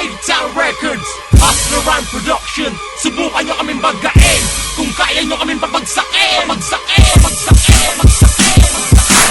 8-Town Records, Hustler Rhyme Production. Subukan nyo kaming bagain, kung kaya nyo kaming pabagsakin.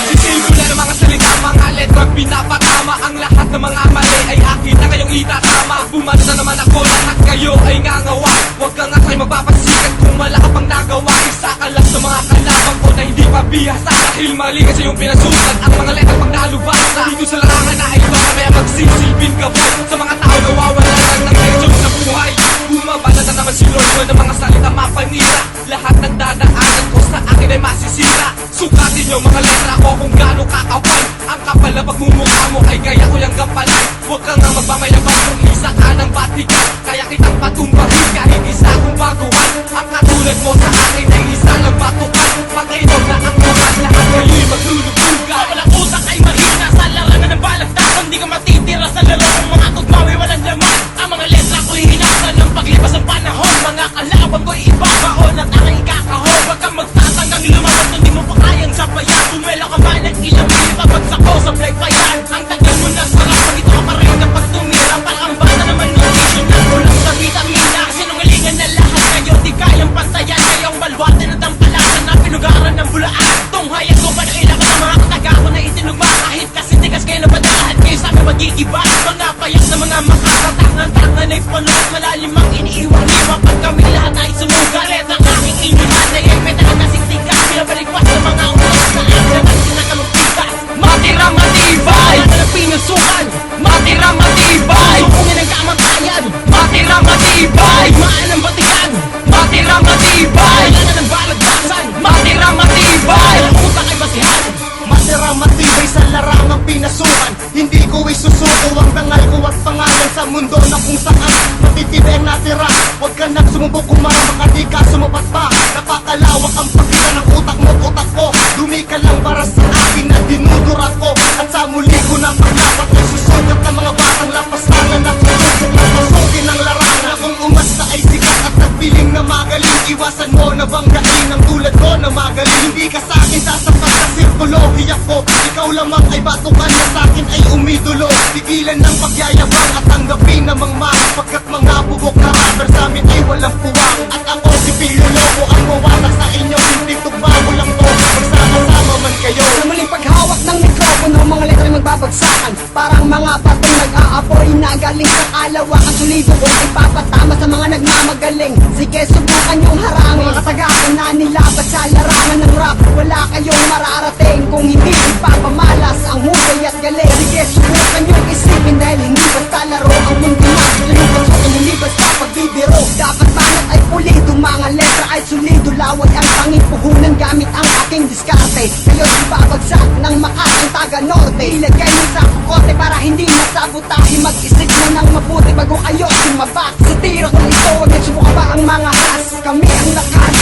Sisimula ng mga salita, mga letra, pinapatama. Ang lahat ng mga mali ay akin na kayong itatama. Bumasa naman ako, lahat kayo ay ngangawa. Huwag ka nga kayo magpapasikat kung wala ka pang nagawa. Isa ka lang sa mga kalabang ko na hindi pa bihasa. Dahil mali kasi yung pinasukat ang mga letra pag nalubasa. Dito sa larangan na ito kami magsisilbing gabay sa mga tao na wawala lang ng leksyon sa buhay. Bumabala na naman si Lord ng mga salita mapanira. Lahat ng dadaanan ko sa akin ay masisira. Sukatin nyo mga letra ko kung gaano kakapal. Ang kapal na pagmumukha mo ay kaya ko yung gampalan. Huwag ka nga magmamayabang kung isa ka ng batikan. Kaya kitang patumbahin kahit isa kong baguhan. Ang katulad mo sa akin ay isa lang batukan. Pag-inom na ang umat, lahat kayo'y maglulubugan. Walang utak ay mahina sa larangan ng balagtasan. Di ka matitira sa laro kung mga tugmawi walang laman. Ang mga letra ko'y hinasan ng paglipas ng panahon. Mga kalaban ko'y ibabaon at aking ikakahon. Huwag kang magtatanggang lumaban kung di mo pa kayang sabayan. Bumelo ka man at ilang ilipabagsak ko sa play pa yan. Ang tagal mo na sarap, pag ito ka pa rin kapag tumira. Parang ang bata naman nutrition na kulang sa vitamina. Sinungalingan na lahat kayo, di kayang pantayan. Kayong balwate na tampalasan na pinugaran ng bulaan. Tunghayag ko pa na ilang sa mga kataga ko na itinugma. Kahit kasi tigas kayo na badaan, kayo sa amin mag-iiba. Mga payak na mga makakatangan-tangan ay puno at malalim ang iniiwang-iwang. Pag kami lahat ay sumugaret ang aking inihan ay metal na siktikas. Pinabaligpas sa mga ulos sa akin naman sinakalumpikas. Matira matibay, Wala na pinusukan, matira matibay, sukungin ang kamatayan. matira matibay, Maan ang batikan, matira matibay, wala na ng balagtasan. matira matibay. Walang utak ay basihan. Matira matibay sa larangang pinasukan. Hindi ko isusuko ang dangal ko at pangalan sa mundo na kung saan matitibay ang natira. Huwag ka nang sumubok kumarang baka di ka sumapat pa. Napakalawak ang pagkita ng utak mo at utak ko. Dumi ka lang para sa akin na dinudurat ko. At sa muli ko na paglapat ay susugat ng mga batang lapastangan na kutusok na pasukin ng larangan. Kung umasta ay sikat at nagpiling na magaling, iwasan mo na banggain ang tulad ko na magaling. Hindi ka sa akin sasapat sa sirkolohiya ko. Ikaw lamang ay batukan na sa akin ay umidulo. Tigilan ng pagyayabang at tanggapin namang mahal. Pagkat mga bubok na rapper sa amin ay walang puwang. At ako si Pilio Loco ang mawatak sa inyo. Hindi tugma mo lang to, magsama-sama man kayo. Sa muling paghawak ng mikropono, mga letra'y magbabagsakan. Parang mga batong nag-aapoy na galing sa kalawakan. Sulido ko ipapatama sa mga nagmamagaling. Sige, subukan yung harangin. Mga kasagakan na nilabat sa larangan ng rap. Wala kayong mararating kung hindi ipapamalas ang husay at galing. Sige, subukan yung isipin dahil hindi basta laro ang mundo na. Lumibas ko, hindi basta pagbibiro. Dapat banat ay pulido, mga letra ay sulido. Laway ang panging puhunan gamit ang aking diskarte. Kayo'y ibabagsak ng Makatang taga Norte. Ilagay mo sa kukote para hindi masabotahe. Mag-isip mo ng mabuti bago kayo sumabak. Sa tira kong ito, nagsubukan ba ang mga has? Kami ang lakas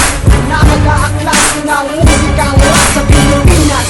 na mag-aaklas ng musikang rap sa Pilipinas.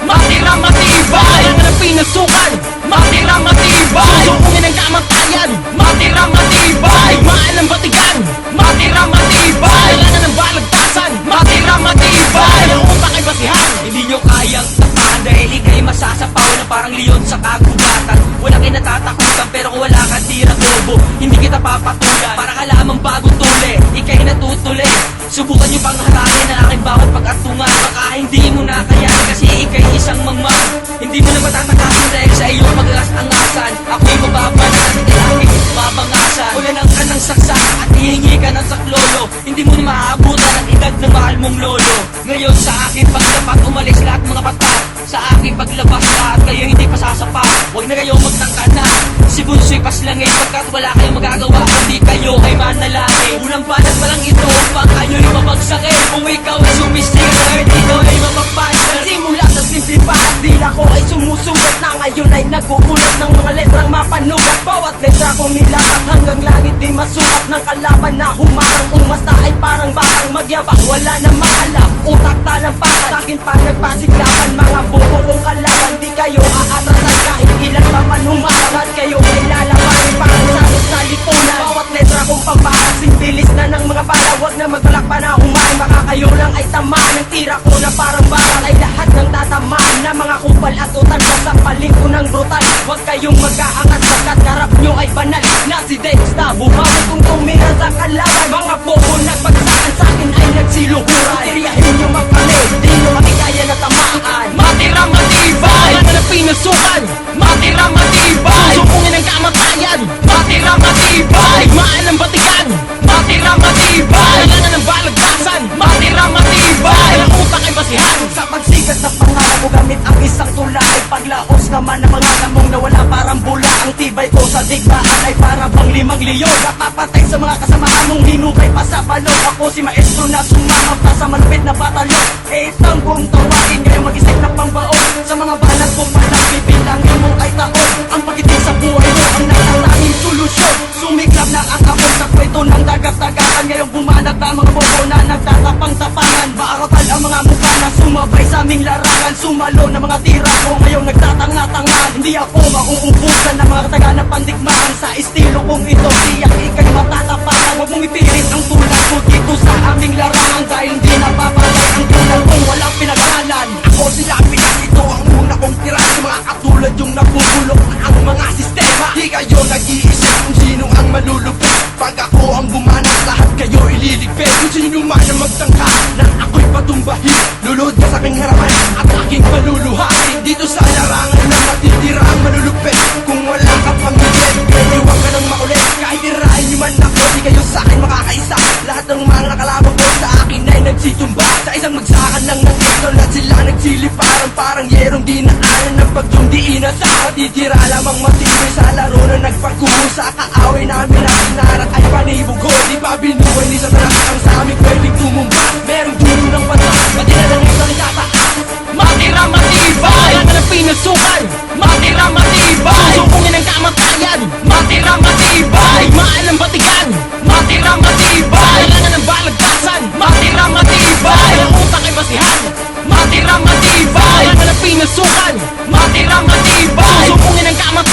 Matira matibay, Wala na ng pinasukan, matira matibay, sukungin ang kamatayan. matira matibay, Maan ang batikan, matira matibay, wala na ng balagtasan. matira matibay. Walang utak ay basihan. Hindi nyo kayang tapakan dahil ikay masasapaw na parang leon sa kagubatan. Wala kayo natatakutan pero kung wala kang tira turbo, hindi kita papatulan. Para ka lamang bagong tuli, ikay natutuli. Subukan nyo pang harangin ang aking bawat pag-atungan. Baka hindi mo na kayanin kasi ikay isang mangmang. Hindi mo na matatakasin dahil sa iyong pag-angasan. Ako'y mababa na natin lagi babangasan. Ulan ka ng saksak at hihingi ka ng saklolo. Hindi mo na maaabutan ang edad ng mahal mong lolo. Ngayon sa akin paglapat, umalis lahat mga patat. Sa akin paglabas lahat kayo hindi pa sasapa. Huwag na kayo magtangka na si Bunsoy paslangin. Pagkat wala kayong magagawa kundi kayo ay manalangin. Unang banat pa lang ito upang kayo'y mabagsakin. Kung ikaw ay sumisigaw, ikaw ay mapagpansin. Simula sa simple pahat, dila ko ay sumusugat na ngayon ay nagugulat ng mga letrang mapanugat. Bawat letra kong nilakat hanggang langit di masukat ng kalaban na humarang. Umasta ay parang batang magyabang, wala na mahalap. Utak talampakan, sa akin pa nagpasiglaban. Mga buko kong kalaban, di kayo aatrasan. Kahit ilan pa man humarang at kayo ay lalabanin. Parang sagot sa lipunan, bawat letra kong pambarasing bilis na ng mga bala. Huwag na magbalak pa na humain, baka kayo lang ay tamaan. Ang tira ko na parang barang ay lahat ng tatamaan. Na mga kupal at utan, sasampalin ko ng brutal. Huwag kayong mag aangat Sakat karap nyo ay banal na si Dexta Bumawi kung tumira sa kalaban Mga bobo nagbagsakan sa akin ay nagsiluhuran Tiriyahin nyo magpali, di nyo makikaya na tamaan Matira matibay Wala na pinasukan Matira matibay Susupungin ang kamatayan Matira matibay Maan ang batikan Matira matibay Wala na ng balagtasan Matira matibay Ang utak ay basihan Sa pagsikat na pangarap ko gamit ang isang tula Ay paglaos naman ang mga lamong nawala parang bula Ang tibay ko sa digmaan ay para bang 5 leon Napapatay sa mga kasamahan mong hinukay pa sa balon Ako si maestro na sumama pa sa malupit na batalyon Eh itang buong tawain ngayon mag-isip na pambaon Sa mga banat mo palang bibilangin mo ay taon Ang pagitin sa buhay mo ang natatanging solusyon Sumiklab na ang kapon sa kwento ng dagat-dagatan Ngayong bumanat na mga bobo na nagtatapang-tapangan Maarakal ang mga mukha na sumabay sa aming larangan Sumalo na mga tira ko ngayong nagtatanga-tangan Hindi ako mauubusan ng mga taga na pandigmaan Sa estilo kong ito, tiyak ikay matatapangan Huwag mong ipilit ang tulad ko dito sa aming larangan Dahil hindi napapalay ang tulad kong walang pinag-aralan Ako sila ito ang una kong tira Sa mga katulad yung nabubulok na ang mga sistema Di kayo nag-iisip kung sino ang malulupit Pag ako ang bumanat, lahat kayo ililigpit Kung sino man ang magtangka na ako'y patumbahin Lulod ka sa aking harapan at aking paluluhain Dito sa larangan na matitira ang malulupit Kung wala ka pang higit, pwede huwag ka nang makulit Kahit tirahin niyo man ako, di kayo sa akin makakaisa Lahat ng mga nakalaban ko sa akin ay nagsitumba Sa isang magsakan lang ng ito na sila nagsiliparan Parang yerong dinaanan ng pagtong di inasahan Titira lamang matibay sa laro na nagpaguho Sa kaaway namin ang sinarat ay panibugo Di ba binuhay ni Satanas ang sa amin pwedeng tumumba Merong dulo ng batas, pati na lang ito nagtataas Matira matibay Wala na pinasukan Matira matibay Susupungin ang kamatayan Matira matibay Maan ang batikan Matira matibay Wala na ng balagtasan Matira matibay Ang utak ay basihan Matira matibay Wala na pinasukan Matira matibay Susupungin ang kamatayan